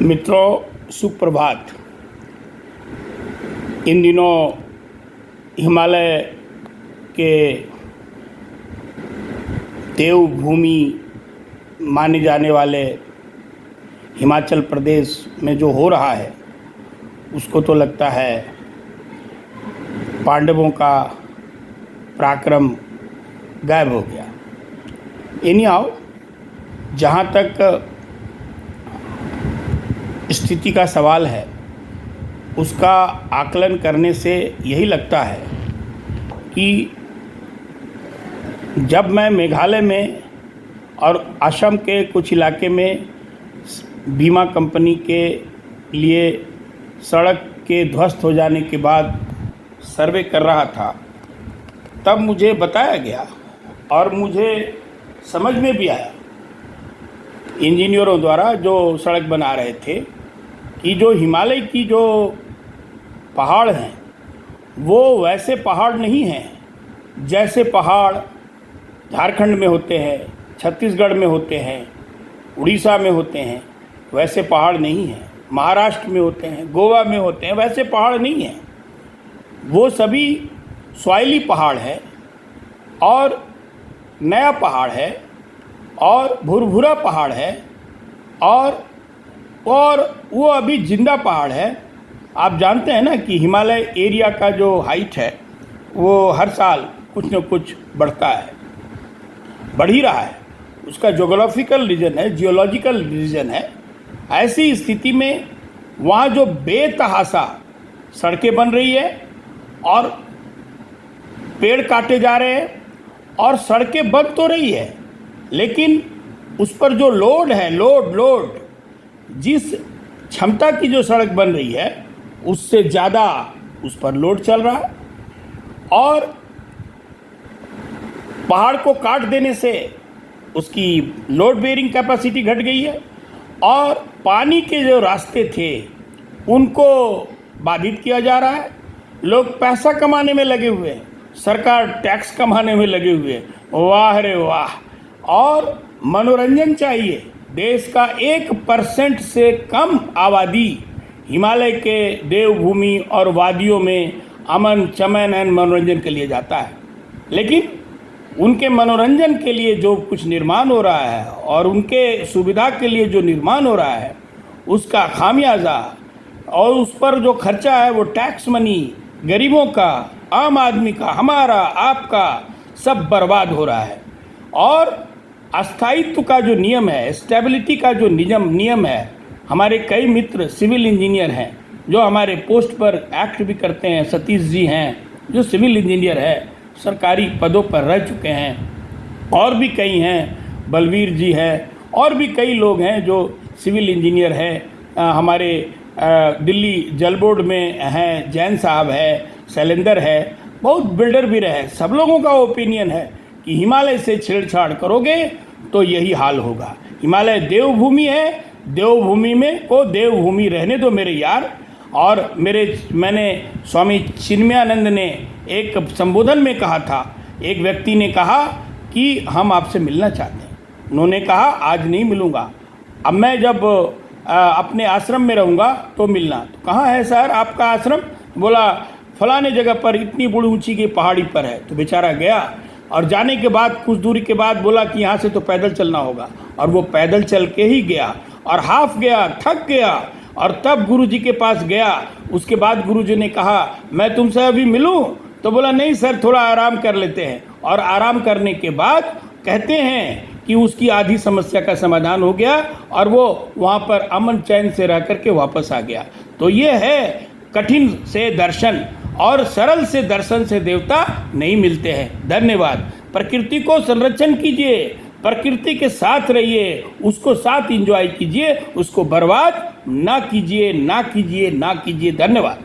मित्रों, सुप्रभात। इन दिनों हिमालय के देवभूमि माने जाने वाले हिमाचल प्रदेश में जो हो रहा है उसको तो लगता है पांडवों का पराक्रम गायब हो गया। एनी हाउ, जहाँ तक स्थिति का सवाल है उसका आकलन करने से यही लगता है कि जब मैं मेघालय में और असम के कुछ इलाके में बीमा कंपनी के लिए सड़क के ध्वस्त हो जाने के बाद सर्वे कर रहा था, तब मुझे बताया गया और मुझे समझ में भी आया इंजीनियरों द्वारा जो सड़क बना रहे थे कि जो हिमालय की जो पहाड़ हैं वो वैसे पहाड़ नहीं हैं जैसे पहाड़ झारखंड में होते हैं, छत्तीसगढ़ में होते हैं, उड़ीसा में होते हैं। वैसे पहाड़ नहीं हैं। महाराष्ट्र में होते हैं, गोवा में होते हैं, वैसे पहाड़ नहीं हैं। वो सभी सॉइली पहाड़ है और नया पहाड़ है और भुरभुरा पहाड़ है और वो अभी जिंदा पहाड़ है। आप जानते हैं ना कि हिमालय एरिया का जो हाइट है वो हर साल कुछ न कुछ बढ़ता है, बढ़ ही रहा है। उसका जोग्राफिकल रीजन है, जियोलॉजिकल रीजन है। ऐसी स्थिति में वहाँ जो बेतहाशा सड़कें बन रही है और पेड़ काटे जा रहे हैं और सड़कें बन तो रही है, लेकिन उस पर जो लोड है, लोड जिस क्षमता की जो सड़क बन रही है उससे ज़्यादा उस पर लोड चल रहा है और पहाड़ को काट देने से उसकी लोड बेयरिंग कैपेसिटी घट गई है और पानी के जो रास्ते थे उनको बाधित किया जा रहा है। लोग पैसा कमाने में लगे हुए हैं, सरकार टैक्स कमाने में लगे हुए हैं। वाह रे वाह। और मनोरंजन चाहिए। देश का 1% से कम आबादी हिमालय के देवभूमि और वादियों में अमन चमन एंड मनोरंजन के लिए जाता है, लेकिन उनके मनोरंजन के लिए जो कुछ निर्माण हो रहा है और उनके सुविधा के लिए जो निर्माण हो रहा है उसका खामियाजा और उस पर जो खर्चा है वो टैक्स मनी गरीबों का, आम आदमी का, हमारा, आपका सब बर्बाद हो रहा है। और अस्थायित्व का जो नियम है, स्टेबिलिटी का जो नियम है, हमारे कई मित्र सिविल इंजीनियर हैं जो हमारे पोस्ट पर एक्ट भी करते हैं। सतीश जी हैं जो सिविल इंजीनियर है, सरकारी पदों पर रह चुके हैं, और भी कई हैं, बलवीर जी हैं, और भी कई लोग हैं जो सिविल इंजीनियर हैं। हमारे दिल्ली जल बोर्ड में हैं, जैन साहब है, शैलेंद्र है, बहुत बिल्डर भी रहे। सब लोगों का ओपिनियन है कि हिमालय से छेड़छाड़ करोगे तो यही हाल होगा। हिमालय देवभूमि है, देवभूमि में को देवभूमि रहने दो मेरे यार। और मैंने स्वामी चिन्मयानंद ने एक संबोधन में कहा था, एक व्यक्ति ने कहा कि हम आपसे मिलना चाहते हैं। उन्होंने कहा आज नहीं मिलूँगा, अब मैं जब अपने आश्रम में रहूँगा तो मिलना। तो कहाँ है सर आपका आश्रम? बोला फलाने जगह पर, इतनी बड़ी ऊंची की पहाड़ी पर है। तो बेचारा गया और जाने के बाद कुछ दूरी के बाद बोला कि यहाँ से तो पैदल चलना होगा, और वो पैदल चल के ही गया और हाफ गया, थक गया, और तब गुरुजी के पास गया। उसके बाद गुरुजी ने कहा मैं तुमसे अभी मिलूं? तो बोला नहीं सर, थोड़ा आराम कर लेते हैं। और आराम करने के बाद कहते हैं कि उसकी आधी समस्या का समाधान हो गया और वो वहाँ पर अमन चैन से रह करके वापस आ गया। तो ये है कठिन से दर्शन और सरल से दर्शन से देवता नहीं मिलते हैं। धन्यवाद। प्रकृति को संरक्षण कीजिए, प्रकृति के साथ रहिए, उसको साथ एंजॉय कीजिए, उसको बर्बाद ना कीजिए। धन्यवाद।